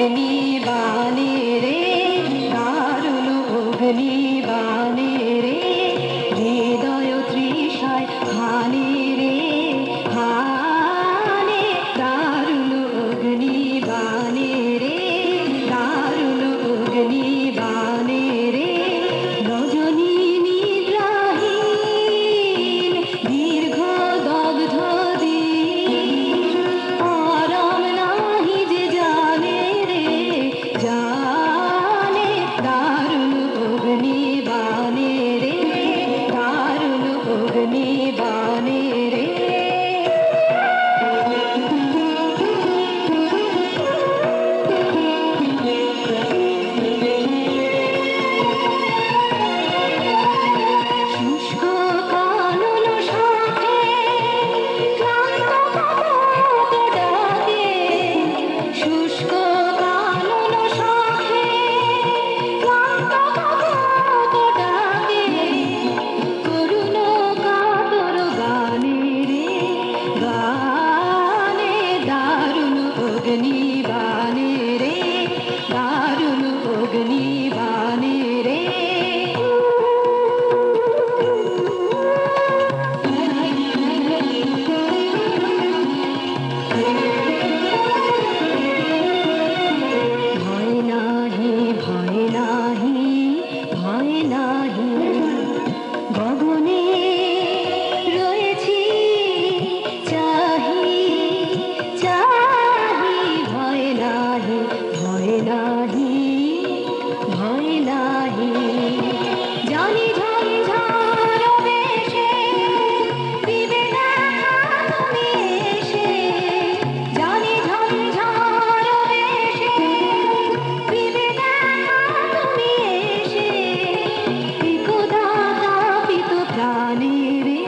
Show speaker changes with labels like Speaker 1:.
Speaker 1: অগ্নিবাণে রে দারুণ অগ্নিবাণে রে হৃদয় তৃষায় হানে রে হানে দারুণ অগ্নিবাণে রে দারুণ অগ্নিবাণে রে রজনী নিদ্রাহীন দীর্ঘ দগ্ধ দিন আরাম নাহি যে জানে রে জানে দারুণ অগ্নিবাণে রে দারুণ অগ্নিবাণে রে শুষ্ক কানন শাখে ক্লান্ত কপোত ডাকে শুষ্ক কানন শাখে ক্লান্ত কপোত ডাকে করুণ কাতর গানে রে গানে দারুণ অগ্নিবাণে রে দারুণ অগ্নিবাণে রে ভয় নাহি ভয় নাহি ভয় নাহি গগনে রয়েছি চাহি চাহি ভয় নাহি ভয় নাহি ভয় নাহি জানি ঝঞ্ঝার বেশে দিবে দেখা তুমি এসে জানি ঝঞ্ঝার বেশে দিবে দেখা তুমি এসে একদা তাপিত প্রাণে রে